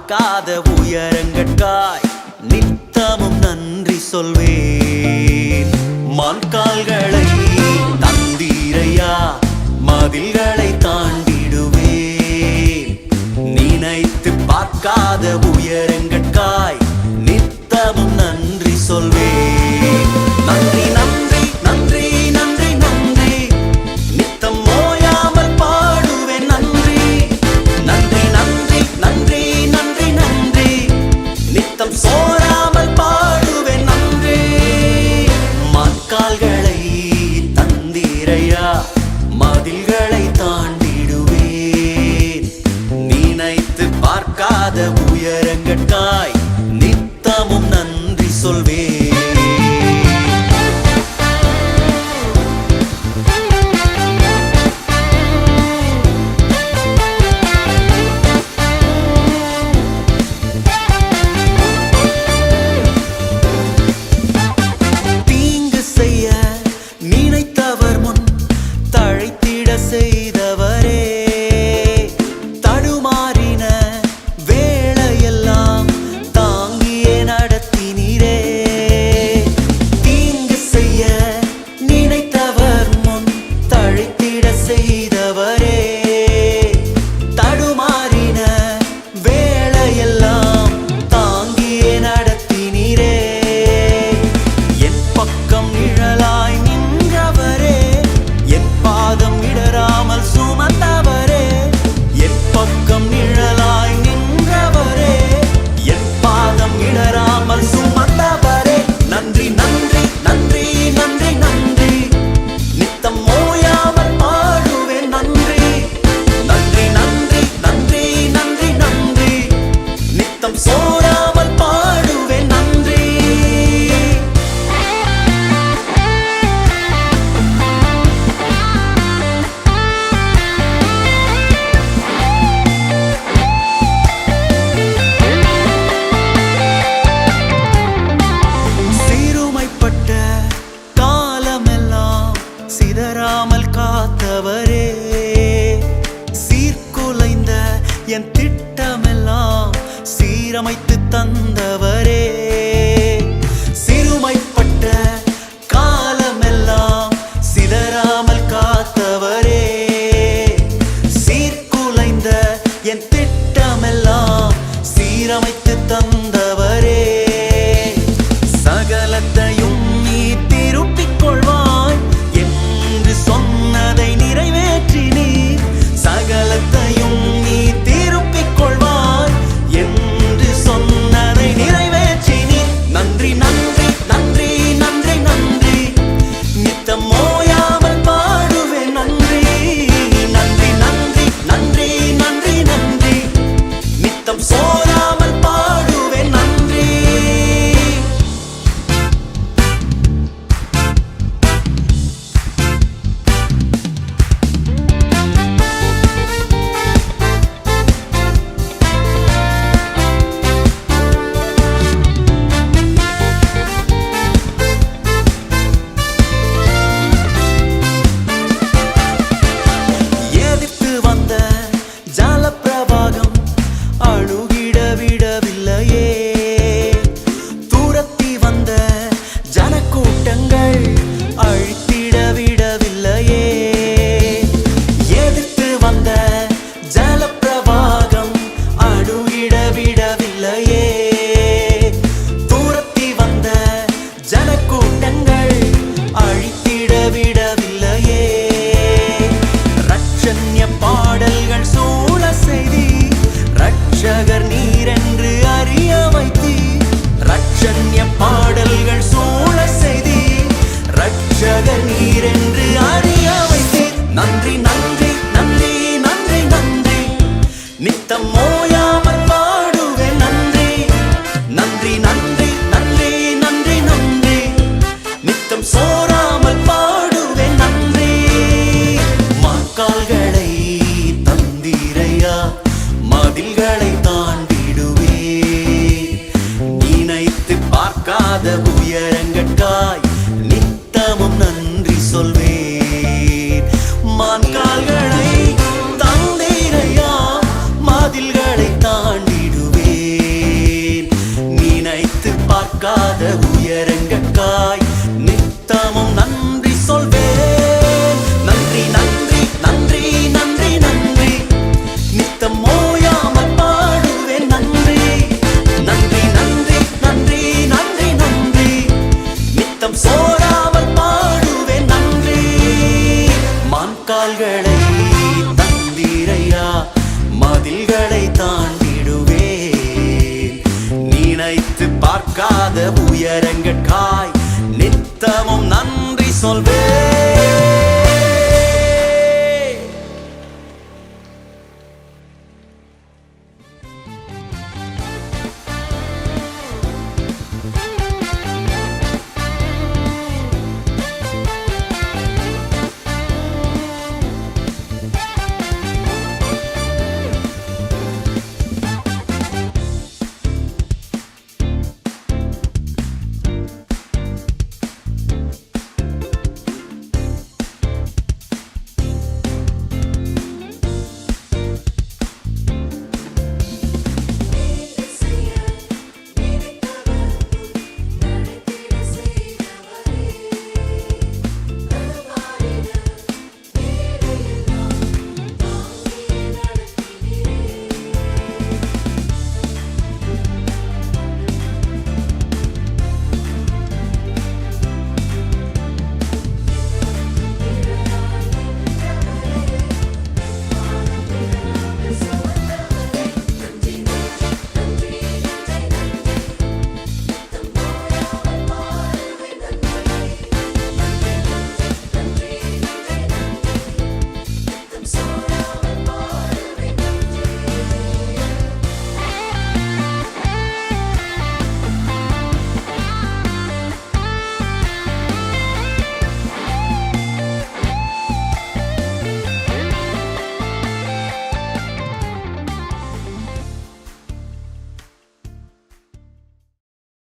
பார்க்காத உயரங்கட்காய் நித்தமும் நன்றி சொல்வேன். மான்கால்களை தந்தீரையா, மதில்களை தாண்டிடுவேன். நினைத்து பார்க்காத உயரங்கட்காய் நித்தமும் நன்றி சொல்வேன். நன்றி நன்றி நன்றி நன்றி நன்றி, நித்தம் ஓயாமல் பாடுவேன். நன்றி நன்றி நன்றி நன்றி நன்றி நன்றி, நித்தம் சோராமல் பாடுவேன். நன்றி. மான்கால்களை தந்தீரையா, மதில்களை தாண்டிடுவேன். நினைத்து பார்க்காத உயரங்கட்காய் நித்தமும் நன்றி சொல்வேன். செய்தவரே, தடுமாறின வேளையெல்லாம் தாங்கியே நடத்தினீரே. தீங்கு செய்ய நினைத்தவர் முன் தழைத்திட செய்தவரே, தடுமாறின வேளையெல்லாம் தாங்கியே நடத்தினீரே. என் பக்கம் நிழலாய் நின்றவரே, என் பாதம் இடராமல் சுமந்தவரே. என் பக்கம் நிழலாய் நின்றவரே, என் பாதம் இடராமல் சுமந்தவரே. நன்றி நன்றி நன்றி நன்றி நன்றி, நித்தம் ஓயாமல் பாடுவேன். நன்றி நன்றி நன்றி நன்றி நன்றி நன்றி, நித்தம் சோராமல் பாடுவேன். நன்றி. சிதறாமல் காத்தவரே, சீர்குலைந்த என் திட்டமெல்லாம் சீரமைத்து தந்தவரே. சிறுமைப்பட்ட காலமெல்லாம் சிதறாமல் காத்தவரே, சீர்குலைந்த என் திட்டமெல்லாம் சீரமைத்து தந்தவரே. சகலத்தையும் நீ திருப்பிக் கொள்வாய் என்று சொன்னதை நிறைவேற்றினீர். சகலத்தையும் நீ திருப்பிக் கொள்வாய் என்று சொன்னதை நிறைவேற்றினீர். நன்றி நன்றி நன்றி நன்றி நன்றி, நித்தம் ஓயாமல் பாடுவேன். நன்றி நன்றி நன்றி நன்றி நன்றி நன்றி, நித்தம் சோராமல் பாடுவேன். நன்றி. ஜலப்பிரவாகம் அழுகிட விடவில்லையே, தூரத்தி வந்த ஜனக்கூட்டங்கள் அழித்திட விடவில்லையே. எதிர்த்து வந்த ஜலப்பிரவாகம் அழுகிட விடவில்லையே, தூரத்தி வந்த ஜனக்கூட்டங்கள் அழித்திட விடவில்லையே. ரட்சண்ய பாடல்கள் சூழ செய்தி, ரட்சகர் நீரென்று அறிய பார்க்காத உயரங்கட்காய் நித்தமும் நன்றி சொல்வேன். நன்றி நன்றி நன்றி நன்றி நன்றி நித்தம் ஓயாமல் பாடுவேன். நன்றி நன்றி நன்றி நன்றி நன்றி நன்றி நித்தம் சோராமல் பாடுவேன். நன்றி மான்கால்களை தந்தீரையா மதில்களை தாண்டிடுவேன். நினைத்து பார்க்காத உயரங்கட்காய் நித்தமும் நன்றி சொல்வேன்.